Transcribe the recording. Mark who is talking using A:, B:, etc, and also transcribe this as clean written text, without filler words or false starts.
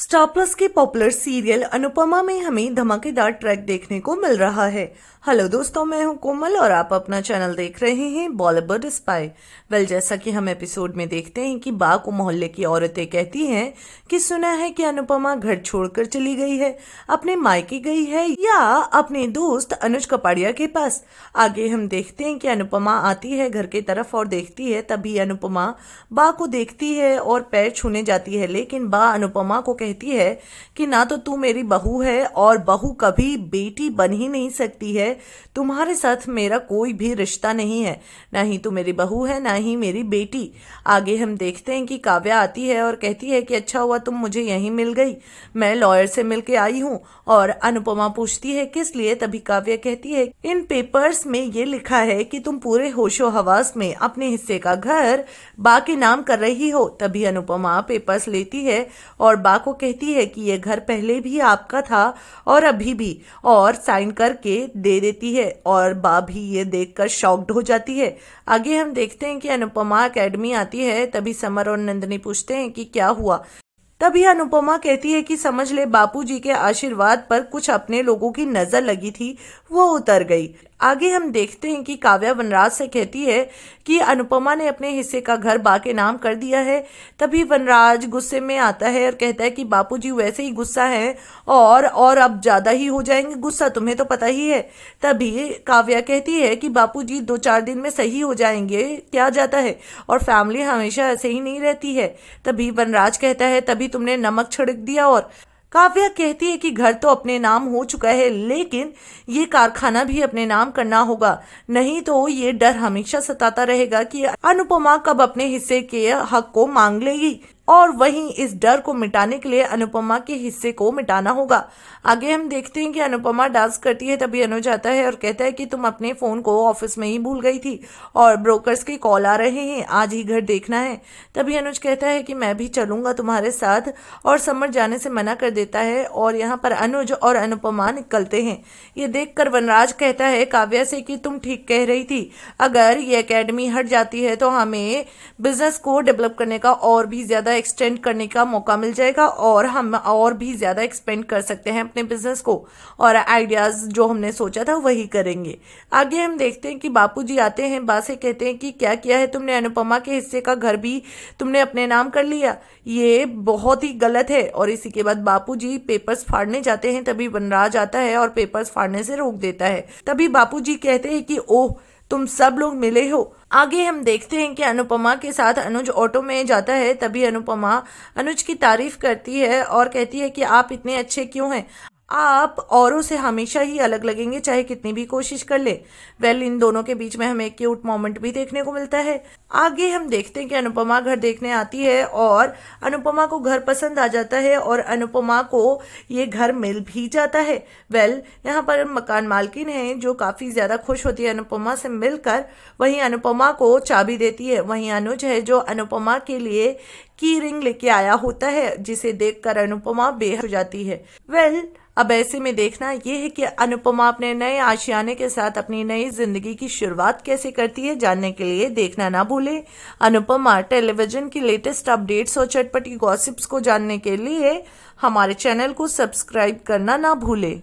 A: Star plus के popular serial Anupama में हमें धमाकेदार ट्रैक देखने को मिल रहा है। हेलो दोस्तों, मैं हूं कोमल और आप अपना चैनल देख रहे हैं बॉलीवुड स्पाई। जैसा कि हम एपिसोड में देखते हैं कि बा को मोहल्ले की औरतें कहती हैं कि सुना है कि अनुपमा घर छोड़कर चली गई है, अपने मायके गई है या अपने दोस्त अनुज कपाड़िया के पास। आगे हम देखते हैं कि अनुपमा आती है घर की तरफ और देखती है, तभी अनुपमा बा को देखती है और पैर छूने जाती है, लेकिन बा अनुपमा को कहती है कि ना तो तू मेरी बहू है और बहू कभी बेटी बन ही नहीं सकती है। तुम्हारे साथ मेरा कोई भी रिश्ता नहीं है, ना ही तू मेरी बहू है ना ही मेरी बेटी। आगे हम देखते हैं कि काव्या आती है और कहती है कि अच्छा हुआ तुम मुझे यहीं मिल गई, मैं लॉयर से मिलके आई हूँ। और अनुपमा पूछती है किस लिए, तभी काव्या कहती है इन पेपर्स में ये लिखा है कि तुम पूरे होशो हवास में अपने हिस्से का घर बा के नाम कर रही हो। तभी अनुपमा पेपर्स लेती है और बा को कहती है कि ये घर पहले भी आपका था और अभी भी, और साइन करके दे देती है। और बा भी ये देखकर शॉक्ड हो जाती है। आगे हम देखते हैं कि अनुपमा एकेडमी आती है, तभी समर और नंदिनी पूछते हैं कि क्या हुआ। तभी अनुपमा कहती है कि समझ ले बापूजी के आशीर्वाद पर कुछ अपने लोगों की नजर लगी थी, वो उतर गई। आगे हम देखते हैं कि काव्या वनराज से कहती है कि अनुपमा ने अपने हिस्से का घर बा के नाम कर दिया है। तभी वनराज गुस्से में आता है और कहता है कि बापूजी वैसे ही गुस्सा है और अब ज्यादा ही हो जाएंगे गुस्सा, तुम्हें तो पता ही है। तभी काव्या कहती है कि बापूजी 2-4 दिन में सही हो जाएंगे, क्या जाता है, और फैमिली हमेशा ऐसे ही नहीं रहती है। तभी वनराज कहता है तभी तुमने नमक छिड़क दिया। और काव्या कहती है कि घर तो अपने नाम हो चुका है, लेकिन ये कारखाना भी अपने नाम करना होगा, नहीं तो ये डर हमेशा सताता रहेगा कि अनुपमा कब अपने हिस्से के हक को मांग लेगी, और वहीं इस डर को मिटाने के लिए अनुपमा के हिस्से को मिटाना होगा। आगे हम देखते हैं कि अनुपमा डांस करती है, तभी अनुज आता है और कहता है कि तुम अपने फोन को ऑफिस में ही भूल गई थी और ब्रोकर्स के कॉल आ रहे हैं, आज ही घर देखना है। तभी अनुज कहता है कि मैं भी चलूंगा तुम्हारे साथ, और समर जाने से मना कर देता है और यहाँ पर अनुज और अनुपमा निकलते हैं। ये देखकर वनराज कहता है काव्या से कि तुम ठीक कह रही थी, अगर ये एकेडमी हट जाती है तो हमें बिजनेस को डेवलप करने का और भी ज्यादा एक्सटेंड करने का मौका मिल जाएगा और हम और भी ज्यादा एक्सपेंड कर सकते हैं अपने बिजनेस को, और आइडियाज जो हमने सोचा था वही करेंगे। आगे हम देखते हैं कि बापूजी आते हैं, बा से कहते हैं कि क्या किया है तुमने, अनुपमा के हिस्से का घर भी तुमने अपने नाम कर लिया, ये बहुत ही गलत है। और इसी के बाद बापूजी पेपर्स फाड़ने जाते हैं, तभी वनराज आता है और पेपर्स फाड़ने से रोक देता है। तभी बापूजी कहते हैं कि ओह तुम सब लोग मिले हो। आगे हम देखते हैं कि अनुपमा के साथ अनुज ऑटो में जाता है, तभी अनुपमा अनुज की तारीफ करती है और कहती है कि आप इतने अच्छे क्यों हैं, आप औरों से हमेशा ही अलग लगेंगे चाहे कितनी भी कोशिश कर ले। इन दोनों के बीच में हमें एक क्यूट मोमेंट भी देखने को मिलता है। आगे हम देखते हैं कि अनुपमा घर देखने आती है और अनुपमा को घर पसंद आ जाता है और अनुपमा को ये घर मिल भी जाता है। यहाँ पर मकान मालकिन है जो काफी ज्यादा खुश होती है अनुपमा से मिलकर, वहीं अनुपमा को चाबी देती है। वहीं अनुज है जो अनुपमा के लिए की रिंग लेके आया होता है, जिसे देखकर अनुपमा बेहद हो जाती है। अब ऐसे में देखना यह है कि अनुपमा अपने नए आशियाने के साथ अपनी नई जिंदगी की शुरुआत कैसे करती है। जानने के लिए देखना ना भूले अनुपमा टेलीविजन की लेटेस्ट अपडेट्स और चटपटी गॉसिप्स को जानने के लिए हमारे चैनल को सब्सक्राइब करना ना भूले।